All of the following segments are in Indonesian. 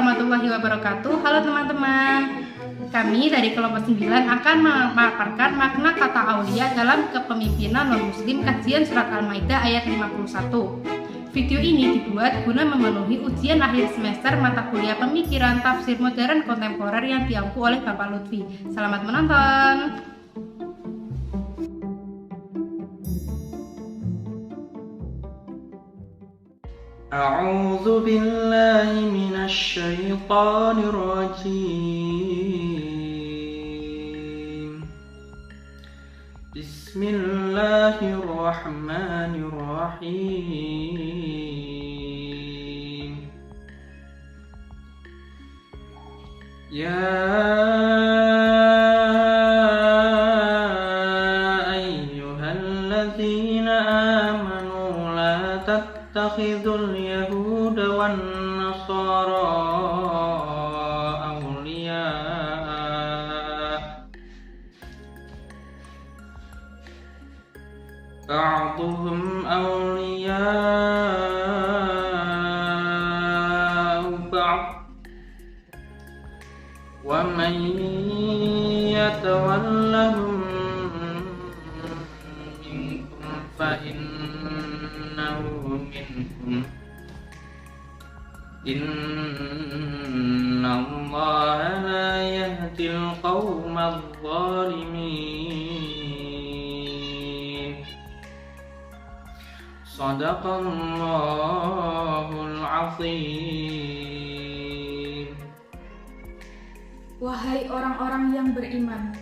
warahmatullahi wabarakatuh. Halo teman-teman. Kami dari kelompok 9 akan memaparkan makna kata aulia dalam kepemimpinan non-muslim kajian surat Al-Maidah ayat 51. Video ini dibuat guna memenuhi ujian akhir semester mata kuliah pemikiran tafsir modern kontemporer yang diampu oleh Bapak Lutfi. Selamat menonton. أعوذ بالله من الشيطان الرجيم بسم الله الرحمن الرحيم يا أيها الذين آمنوا لا تتخذوا اليهود والنصارى أولياء بعضهم أولياء بعض ومن يتولهم منكم فإنه منهم إن الله لا يهدي القوم الظالمين صدق الله العظيم. Wahai orang-orang yang beriman,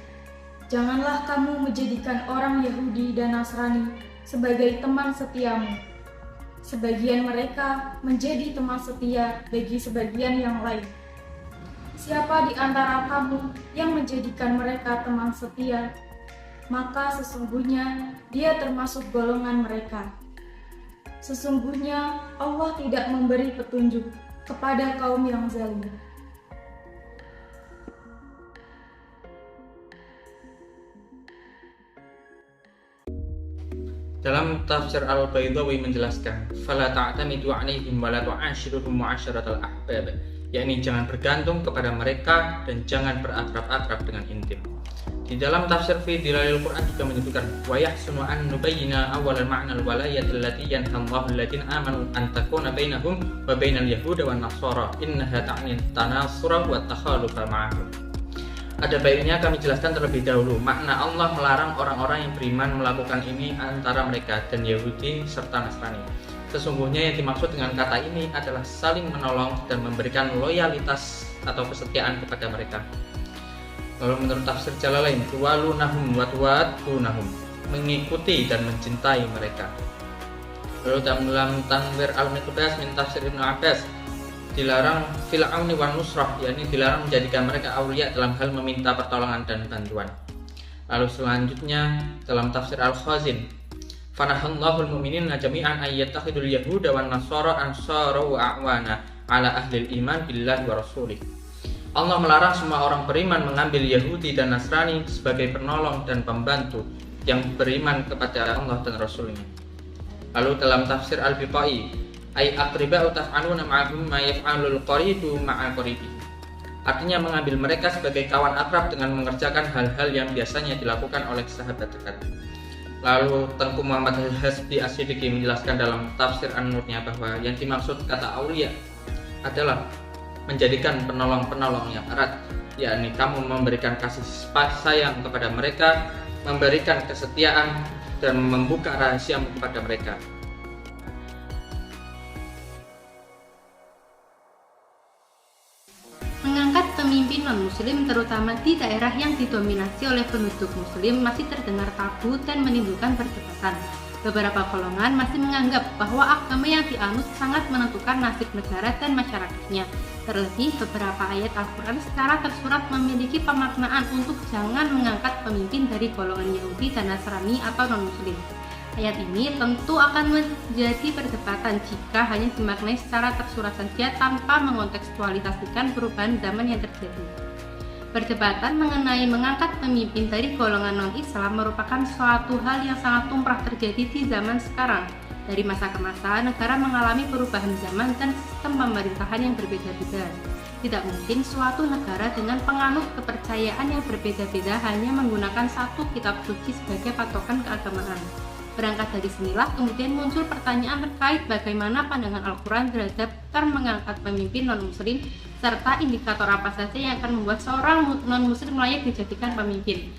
janganlah kamu menjadikan orang Yahudi dan Nasrani sebagai teman setiamu. Sebagian mereka menjadi teman setia bagi sebagian yang lain. Siapa di antara kamu yang menjadikan mereka teman setia, maka sesungguhnya dia termasuk golongan mereka. Sesungguhnya Allah tidak memberi petunjuk kepada kaum yang zalim. Dalam tafsir Al-Baydawi menjelaskan, "Fala ta'tamidu 'alaihim wa la tu'ashiruhum mu'asyaratal ahbab", yakni jangan bergantung kepada mereka dan jangan berakrab-akrab dengan intim. Di dalam tafsir fi Dilalil Quran juga menyebutkan, "Wa yahsunu an nubayyina awwal ma'na al-walayat allati yanhallahu alladziina amanu an takuna bainahum wa bainal yahuda wan nasara innaha ta'ni tanasura wa takhalufa ma'ahum." Ada baiknya kami jelaskan terlebih dahulu makna Allah melarang orang-orang yang beriman melakukan ini antara mereka dan Yahudi serta Nasrani. Sesungguhnya yang dimaksud dengan kata ini adalah saling menolong dan memberikan loyalitas atau kesetiaan kepada mereka. Lalu menurut tafsir Jalalain, tuwalunahum wa tuwadunahum, mengikuti dan mencintai mereka. Lalu dalam Tanwir al-Miqdas min tafsir Ibnu Abbas, dilarang fil auni wan nusrah, yakni dilarang menjadikan mereka aulia dalam hal meminta pertolongan dan bantuan. Lalu selanjutnya dalam tafsir Al-Khazin, fanahallahu al-mu'minina jami'an ayyattakhidul yahuda wan nasara ansara wa a'wana ala ahli iman billahi wa rasulih. Allah melarang semua orang beriman mengambil Yahudi dan Nasrani sebagai penolong dan pembantu yang beriman kepada Allah dan Rasulnya. Lalu dalam tafsir Al-Biqai, ay aqriba'u taf'aluna ma'ahum ma yaf'alul qaribu ma'a qaribi, artinya mengambil mereka sebagai kawan akrab dengan mengerjakan hal-hal yang biasanya dilakukan oleh sahabat dekat. Lalu Tengku Muhammad Hasbi As-Siddiqi menjelaskan dalam tafsir An-Nurnya bahwa yang dimaksud kata aulia adalah menjadikan penolong-penolong yang erat, yakni kamu memberikan kasih sayang kepada mereka, memberikan kesetiaan dan membuka rahasiamu kepada mereka. Mengangkat pemimpin non-muslim terutama di daerah yang didominasi oleh penduduk muslim masih terdengar tabu dan menimbulkan perdebatan. Beberapa golongan masih menganggap bahwa agama yang dianut sangat menentukan nasib negara dan masyarakatnya. Terlebih, beberapa ayat Al-Quran secara tersurat memiliki pemaknaan untuk jangan mengangkat pemimpin dari golongan Yahudi dan Nasrani atau non-muslim. Ayat ini tentu akan menjadi perdebatan jika hanya dimaknai secara tersurat saja tanpa mengontekstualisasikan perubahan zaman yang terjadi. Perdebatan mengenai mengangkat pemimpin dari golongan non-Islam merupakan suatu hal yang sangat lumrah terjadi di zaman sekarang. Dari masa ke masa, negara mengalami perubahan zaman dan sistem pemerintahan yang berbeda-beda. Tidak mungkin suatu negara dengan penganut kepercayaan yang berbeda-beda hanya menggunakan satu kitab suci sebagai patokan keagamaan. Berangkat dari sinilah kemudian muncul pertanyaan terkait bagaimana pandangan Al-Quran terhadap mengangkat pemimpin non-muslim, serta indikator apa saja yang akan membuat seorang non-muslim layak dijadikan pemimpin.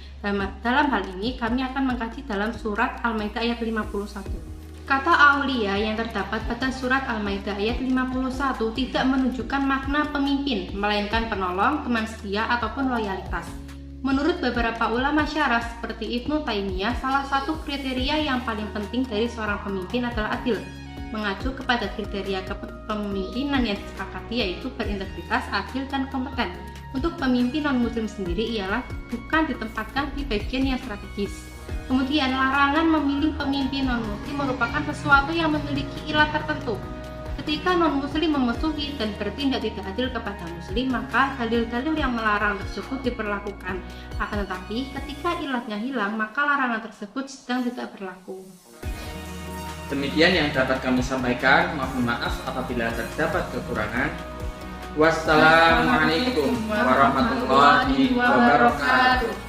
Dalam hal ini kami akan mengkaji dalam surat Al-Maidah ayat 51. Kata aulia yang terdapat pada surat Al-Maidah ayat 51 tidak menunjukkan makna pemimpin, melainkan penolong, teman setia, ataupun loyalitas. Menurut beberapa ulama syarah seperti Ibnu Taimiyah, salah satu kriteria yang paling penting dari seorang pemimpin adalah adil. Mengacu kepada kriteria kepemimpinan yang disepakati yaitu berintegritas, adil, dan kompeten. Untuk pemimpin non-muslim sendiri ialah bukan ditempatkan di bagian yang strategis. Kemudian larangan memilih pemimpin non-muslim merupakan sesuatu yang memiliki ilat tertentu. Ketika non-muslim memusuhi dan bertindak tidak adil kepada muslim, maka dalil-dalil yang melarang tersebut diperlakukan. Akan tetapi, ketika ilatnya hilang, maka larangan tersebut sedang tidak berlaku. Demikian yang dapat kami sampaikan. Mohon maaf apabila terdapat kekurangan. Wassalamualaikum warahmatullahi wabarakatuh.